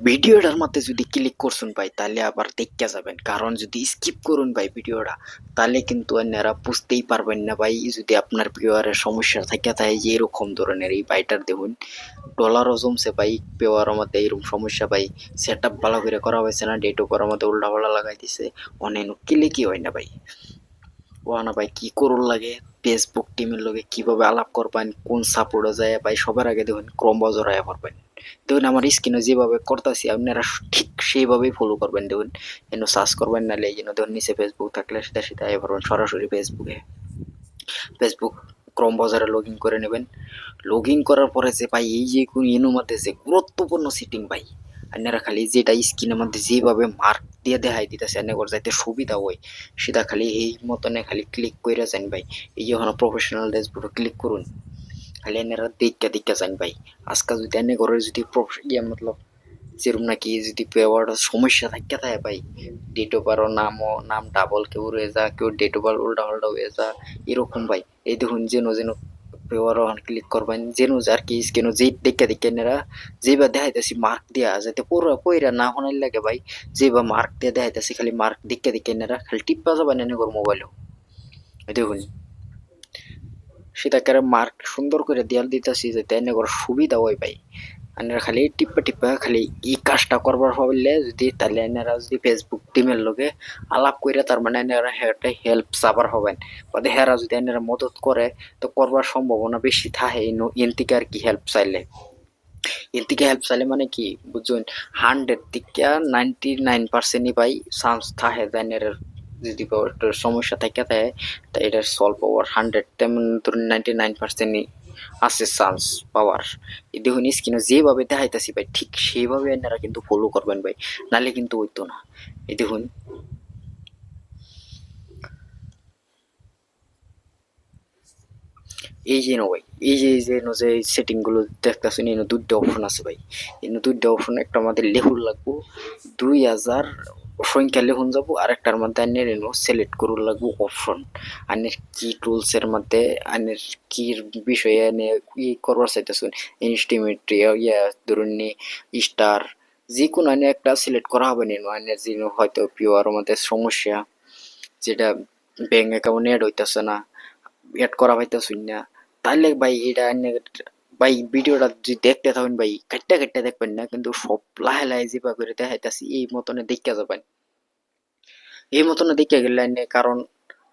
ভিডিওটার মধ্যে যদি ক্লিক করছেন ভাই তাহলে আবার দেখতে যাবেন, কারণ যদি স্কিপ করুন ভাই ভিডিওটা তাহলে কিন্তু আপনারা বুঝতেই পারবেন না ভাই। যদি আপনার পেওয়ারের সমস্যা থাকে তাই যে এরকম ধরনের এই বাইটার দেখুন ডলারও জমছে ভাই, পেওয়ারের মধ্যে এরকম সমস্যা ভাই। সেট আপ ভালো করে করা হয়েছে না, ডেটও করার মধ্যে উল্টা পাল্টা লাগাই দিছে, অনেক ক্লিকই হয় না ভাই। ওয়ানা ভাই কি করুন লাগে, ফেসবুক টিমের লগে কিভাবে আলাপ করবেন, কোন সাপোর্টে যায় ভাই, সবার আগে দেখুন ক্রম বজরায় পারবেন। দেখুন আমার স্ক্রিনে যেভাবে করতেছি আপনারা ঠিক সেইভাবেই ফলো করবেন। দেখুন যেন সার্চ করবেন, নাহলে এই জন্য দেখুন নিচে ফেসবুক থাকলে সেটা সেটা আয় পারবেন সরাসরি ফেসবুকে। ফেসবুক ক্রম বাজারে লগ ইন করে নেবেন। লগ ইন করার পরে যে ভাই এই যে কোন এনুর মধ্যে যে গুরুত্বপূর্ণ সেটিং ভাই, আপনারা খালি যেটা স্ক্রিনের মধ্যে যেভাবে মার্ক দিয়ে দেখাই দিতেছে আপনার যাইতে সুবিধা হয় সেটা খালি এই মতনে খালি ক্লিক করে যান ভাই। এই যখন প্রফেশনাল ড্যাশবোর্ডে ক্লিক করুন খালি আপনারা দেখা দেখা যান ভাই। আজকাল যদি এনে ঘরের যদি মতলব যেরকম নাকি যদি পেওয়ার সমস্যা থাকে থাকে ভাই, ডেট অফ বারো নাম ডাবল কেউ রয়ে যা, কেউ ডেট অফ বার উল্টা পাল্টা হয়ে যা এরকম ভাই। এই দেখুন যেন যেন পেওয়ার ক্লিক করবেন যেন যার কি কেন যেই দেখে দেখে এনারা যেবা দেখাইতেছি মার্ক দেওয়া যাতে পুরো কইরা না হনার লাগে ভাই, যেবা মার্ক দিয়ে দেখাইতেছি খালি মার্ক দেখে দেখে এনারা খালি টিপা যাবেন এনে করে মোবাইলেও। দেখুন সেটা করে মার্ক সুন্দর করে দেয়াল দিতেছি যাতে এনে করে সুবিধা হয় ভাই। আপনারা খালি টিপ্পা টিপ্পা খালি এই কাজটা করবার হইলে যদি তাহলে আপনারা যদি ফেসবুক টিমের লগে আলাপ করে তার মানে আপনারা একটা হেল্প চাবার হবেন, বা হেরা যদি আপনারা মদত করে তো করবার সম্ভাবনা বেশি থাকে এন থেকে আর কি হেল্প চাইলে। এর থেকে হেল্প চাইলে মানে কি বুঝছেন, 100 থেকে 99%ই ভাই চান্স থাকে জানের যদি একটু সমস্যা থাকে তাই তা এটার সলভ হওয়ার 100 তেমন ধরুন 99%ই আছে চান্স পাওয়ার। এই দেখুন স্ক্রিনে যেভাবে দেখাইতেছি ভাই ঠিক সেইভাবে আপনারা কিন্তু ফলো করবেন ভাই, নাহলে কিন্তু হইতো না। এই দেখুন এই যে ভাই এই যে সেটিং গুলো দেখতেছেন এই দুইটা অপশন আছে ভাই। এই দুইটা অপশন একটা আমাদের লেখুন লাগবো 2000 সংখ্যা লেখুন যাবো, আর একটার মধ্যে আনের সিলেক্ট করুন লাগবো অপশন। আনের কি টুলস এর মধ্যে আনের কি বিষয়ে আনে কি করবার চাইতেছেন, ইনস্টিমেট্রি ইয়া ধরুন স্টার যে কোনো আনে একটা সিলেক্ট করা হবে না। আনের যে হয়তো পিওর মধ্যে সমস্যা যেটা ব্যাংক অ্যাকাউন্ট এড হইতেছে না, এড করা পাইতেছুন না, তাহলে ভাই এটা ভাই ভিডিওটা যদি দেখতে থাকেন ভাই কাটতে কাটতে দেখবেন না, কিন্তু সব লাহে লাহে যেবা করে দেখাইতেছি এই মতনে দেখতে যাবেন। এই মতনে দেখতে গেলে কারণ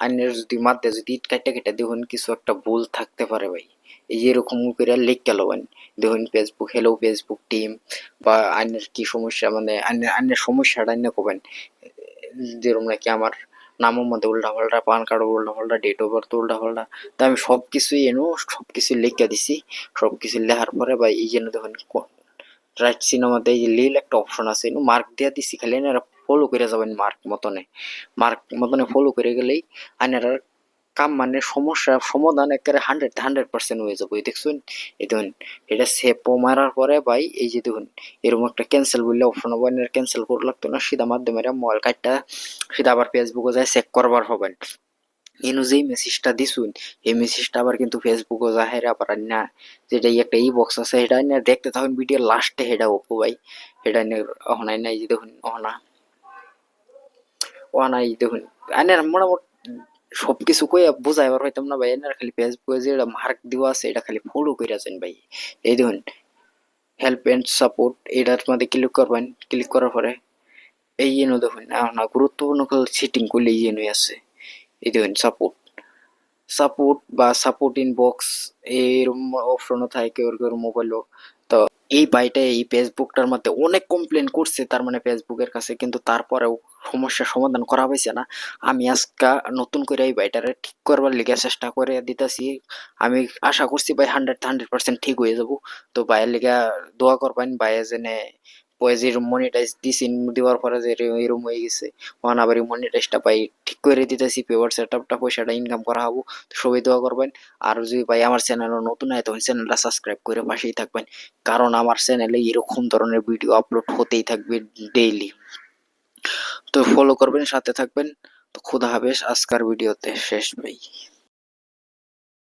আইনের যদি মাধ্যে যদি কাটতে কাটতে দেখুন কিছু একটা ভুল থাকতে পারে ভাই, এই যে এরকম করে লিখ গেল দেখুন ফেসবুক হ্যালো ফেসবুক টিম, বা আইনের কি সমস্যা মানে আইনের সমস্যাটা আইনে করবেন। যেরকম নাকি আমার নামের মধ্যে উল্টা পাল্টা, পান কার্ড উল্টা পাল্টা, ডেট অফ বার্থ উল্টা পাল্টা, তা আমি সব কিছুই এনো সব কিছু লিখে দিছি। সব কিছু লেখার পরে ভাই এই জন্য দেখুন রাইট সিনেমাতে এই যে লিল একটা অপশন আছে মার্ক দিয়ে দিছি, খালি এনারা ফলো করে যাবেন মার্ক মতনে ফলো করে গেলেই আইনারা কাম মানে সমস্যা সমাধান একেবারে 100% হয়ে যাবে। দেখছেন এই দেখুন এটা সেভ মারার পরে ভাই এই যে দেখুন এরকম একটা ক্যান্সেল বললে অপশন হবে, ক্যান্সেল করে লাগতো না, সিধা মাধ্যমে মোবাইল কার্ডটা সিধা আবার ফেসবুকে যায় চেক করবার হবেন। এনু যেই মেসেজটা দিছুন এই মেসেজটা আবার কিন্তু ফেসবুকে যায় আবার না, যেটা একটা ই বক্স আছে সেটা না দেখতে তখন ভিডিও লাস্টে হেডা ওপো ভাই, হেডা অহনাই নাই যে দেখুন অহনা অহনাই দেখুন আনের মোটামুটি সবকিছু কই বুঝাইবার হইতাম না ভাই, এনার খালি ফেসবুকে যে মার্ক দেওয়া আছে এটা খালি ফলো করে আছেন ভাই। এই দেখুন হেল্প এন্ড সাপোর্ট এটার মধ্যে ক্লিক করবেন, ক্লিক করার পরে এই জন্য দেখুন না গুরুত্বপূর্ণ সেটিং করলে এই জন্যই আছে। এই দেখুন সাপোর্ট সাপোর্ট বা সাপোর্ট ইনবক্স এরকম অপশনও থাকে কেউ কেউ মোবাইলও। তো এই বাইটা এই ফেসবুকটার মধ্যে অনেক কমপ্লেন করছে তার মানে ফেসবুকের কাছে, কিন্তু তারপরেও সমস্যার সমাধান করা হয়েছে না। আমি আজকা নতুন করে এই বাইটারে ঠিক করবার লিগে চেষ্টা করে দিতেছি। আমি আশা করছি ভাই 100% ঠিক হয়ে যাব। তো ভাইয়ের লিগা দোয়া করবেন, ভাইয়ে জেনে যেরকম মনিটাইজ দিছি দেওয়ার পরে যে এরকম হয়ে গেছে, তখন আবার এই মনিটাইজটা পাই ঠিক করে দিতেছি, পেপার সেটআপটা পয়সাটা ইনকাম করা হবো। তো সবাই দোয়া করবেন। আর যদি ভাই আমার চ্যানেল নতুন হয় তখন চ্যানেলটা সাবস্ক্রাইব করে পাশেই থাকবেন, কারণ আমার চ্যানেলে এরকম ধরনের ভিডিও আপলোড হতেই থাকবে ডেইলি। তো ফলো করবেন সাথে থাকবেন। তো খুদা হাফেজ, আজকের ভিডিওতে শেষ ভাই।